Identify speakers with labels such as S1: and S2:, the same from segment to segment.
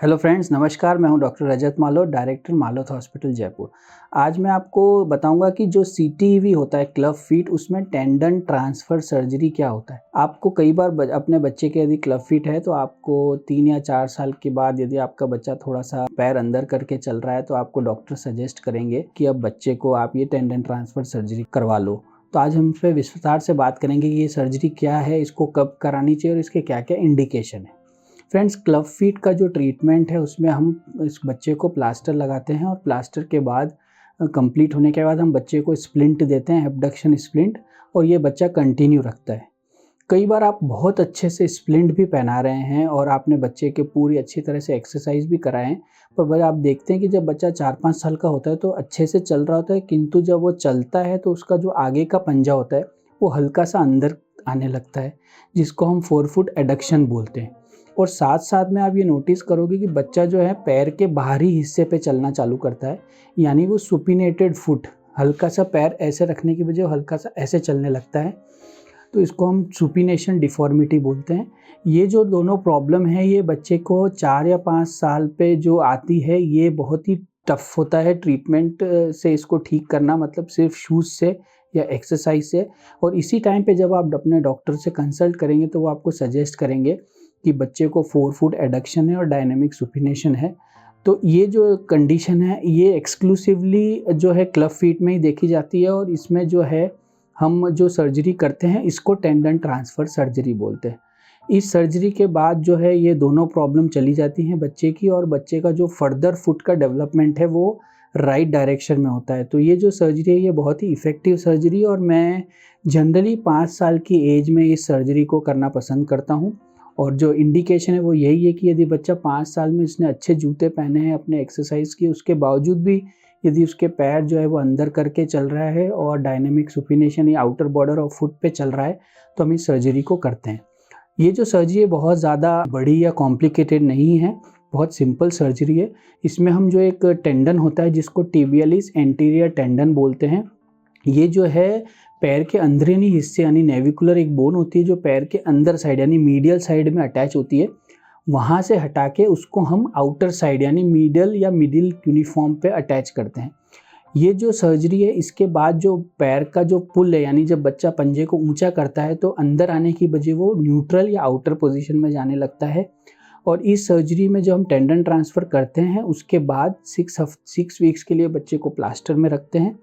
S1: Hello friends, नमस्कार। मैं हूं डॉक्टर रजत मालोत, डायरेक्टर मालोत हॉस्पिटल जयपुर। आज मैं आपको बताऊंगा कि जो सीटीईवी होता है क्लब फीट, उसमें टेंडन ट्रांसफ़र सर्जरी क्या होता है। आपको कई बार अपने बच्चे के यदि क्लब फीट है तो आपको 3 या 4 साल के बाद यदि आपका बच्चा थोड़ा-सा पैर अंदर करके चल रहा है तो आपको डॉक्टर सजेस्ट करेंगे कि अब बच्चे को आप ये टेंडन ट्रांसफ़र सर्जरी करवा लो। तो आज हम इस पे विस्तार से बात करेंगे कि ये सर्जरी क्या है, इसको कब करानी चाहिए और इसके क्या-क्या इंडिकेशन है। फ्रेंड्स, क्लब फीट का जो ट्रीटमेंट है उसमें हम इस बच्चे को प्लास्टर लगाते हैं और प्लास्टर के बाद कंप्लीट होने के बाद हम बच्चे को स्प्लिंट देते हैं, एब्डक्शन स्प्लिंट, और ये बच्चा कंटिन्यू रखता है। कई बार आप बहुत अच्छे से स्प्लिंट भी पहना रहे हैं और आपने बच्चे के पूरी अच्छी तरह से एक्सरसाइज भी कराएँ हैं, पर भाई आप देखते हैं कि जब बच्चा 4-5 साल का होता है तो अच्छे से चल रहा होता है, किंतु जब वो चलता है तो उसका जो आगे का पंजा होता है वो हल्का-सा अंदर आने लगता है, जिसको हम फोरफुट एडक्शन बोलते हैं। और साथ-साथ में आप ये नोटिस करोगे कि बच्चा जो है पैर के बाहरी हिस्से पे चलना चालू करता है, यानी वो सुपिनेटेड फुट, हल्का-सा पैर ऐसे रखने की बजाय हल्का-सा ऐसे चलने लगता है। तो इसको हम सुपिनेशन डिफ़ॉर्मिटी बोलते हैं। ये जो दोनों प्रॉब्लम है ये बच्चे को 4 या 5 साल पे जो आती है, ये बहुत ही टफ़ होता है ट्रीटमेंट से इसको ठीक करना, मतलब सिर्फ़ शूज़ से या एक्सरसाइज़ से। और इसी टाइम पे जब आप अपने डॉक्टर से कंसल्ट करेंगे तो वो आपको सजेस्ट करेंगे कि बच्चे को फोरफुट एडक्शन है और डायनामिक सुपिनेशन है। तो ये जो कंडीशन है ये एक्सक्लूसिवली जो है क्लब फीट में ही देखी जाती है, और इसमें जो है हम जो सर्जरी करते हैं इसको टेंडन ट्रांसफ़र सर्जरी बोलते हैं। इस सर्जरी के बाद जो है ये दोनों प्रॉब्लम चली जाती हैं बच्चे की, और बच्चे का जो फर्दर फुट का डेवलपमेंट है वो राइट डायरेक्शन में होता है। तो ये जो सर्जरी है ये बहुत ही इफ़ेक्टिव सर्जरी, और मैं जनरली 5 साल की एज में इस सर्जरी को करना पसंद करता हूँ। और जो इंडिकेशन है वो यही है कि यदि बच्चा 5 साल में इसने अच्छे जूते पहने हैं, अपने एक्सरसाइज़ की, उसके बावजूद भी यदि उसके पैर जो है वो अंदर करके चल रहा है और डायनामिक सुपिनेशन या आउटर बॉर्डर ऑफ फुट पे चल रहा है, तो हम इस सर्जरी को करते हैं। ये जो सर्जरी है बहुत ज़्यादा बड़ी या कॉम्प्लिकेटेड नहीं है, बहुत सिंपल सर्जरी है। इसमें हम जो एक टेंडन होता है जिसको टिबियालिस एंटीरियर टेंडन बोलते हैं, ये जो है पैर के अंदरूनी हिस्से यानी नेविकुलर एक बोन होती है जो पैर के अंदर साइड यानी मीडियल साइड में अटैच होती है, वहाँ से हटा के उसको हम आउटर साइड यानी मिडल या मिडिल यूनिफॉर्म पे अटैच करते हैं। ये जो सर्जरी है इसके बाद जो पैर का जो पुल है, यानी जब बच्चा पंजे को ऊंचा करता है तो अंदर आने की बजाय वो न्यूट्रल या आउटर पोजीशन में जाने लगता है। और इस सर्जरी में जो हम टेंडन ट्रांसफ़र करते हैं उसके बाद 6 वीक्स के लिए बच्चे को प्लास्टर में रखते हैं,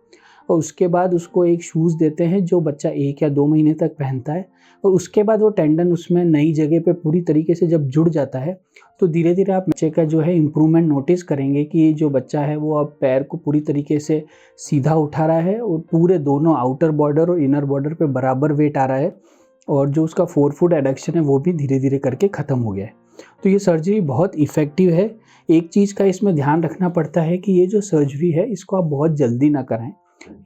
S1: और उसके बाद उसको एक शूज़ देते हैं जो बच्चा 1 या 2 महीने तक पहनता है। और उसके बाद वो टेंडन उसमें नई जगह पे पूरी तरीके से जब जुड़ जाता है तो धीरे-धीरे आप बच्चे का जो है इम्प्रूवमेंट नोटिस करेंगे कि जो बच्चा है वो अब पैर को पूरी तरीके से सीधा उठा रहा है और पूरे दोनों आउटर बॉर्डर और इनर बॉर्डर पे बराबर वेट आ रहा है, और जो उसका फोरफुट एडक्शन है वो भी धीरे-धीरे करके ख़त्म हो गया है। तो ये सर्जरी बहुत इफ़ेक्टिव है। एक चीज़ का इसमें ध्यान रखना पड़ता है कि ये जो सर्जरी है इसको आप बहुत जल्दी ना कराएँ।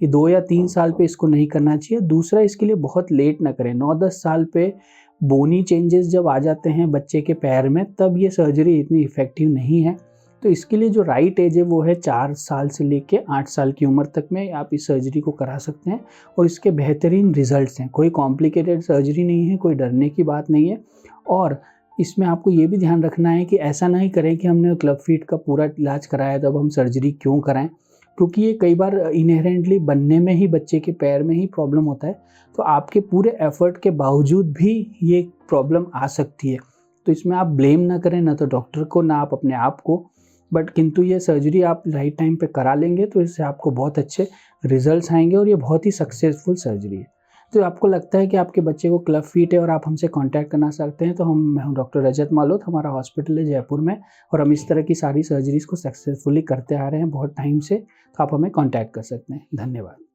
S1: ये 2 या 3 साल पे इसको नहीं करना चाहिए। दूसरा, इसके लिए बहुत लेट ना करें। 9-10 साल पे बोनी चेंजेस जब आ जाते हैं बच्चे के पैर में तब ये सर्जरी इतनी इफ़ेक्टिव नहीं है। तो इसके लिए जो राइट एज है वो है 4 साल से लेके 8 साल की उम्र तक में आप इस सर्जरी को करा सकते हैं, और इसके बेहतरीन रिज़ल्ट्स हैं। कोई कॉम्प्लिकेटेड सर्जरी नहीं है, कोई डरने की बात नहीं है। और इसमें आपको ये भी ध्यान रखना है कि ऐसा नहीं करें कि हमने क्लब फीट का पूरा इलाज कराया तो अब हम सर्जरी क्यों कराएँ? क्योंकि ये कई बार इनहेरेंटली बनने में ही बच्चे के पैर में ही प्रॉब्लम होता है, तो आपके पूरे एफर्ट के बावजूद भी ये प्रॉब्लम आ सकती है। तो इसमें आप ब्लेम ना करें, ना तो डॉक्टर को, ना आप अपने आप को, बट किंतु ये सर्जरी आप राइट टाइम पे करा लेंगे तो इससे आपको बहुत अच्छे रिजल्ट्स आएँगे, और ये बहुत ही सक्सेसफुल सर्जरी है। तो आपको लगता है कि आपके बच्चे को क्लब फीट है और आप हमसे कॉन्टैक्ट करना चाहते हैं, तो मैं हूँ डॉक्टर रजत मालोत, हमारा हॉस्पिटल है जयपुर में, और हम इस तरह की सारी सर्जरीज़ को सक्सेसफुली करते आ रहे हैं बहुत टाइम से। तो आप हमें कॉन्टैक्ट कर सकते हैं। धन्यवाद।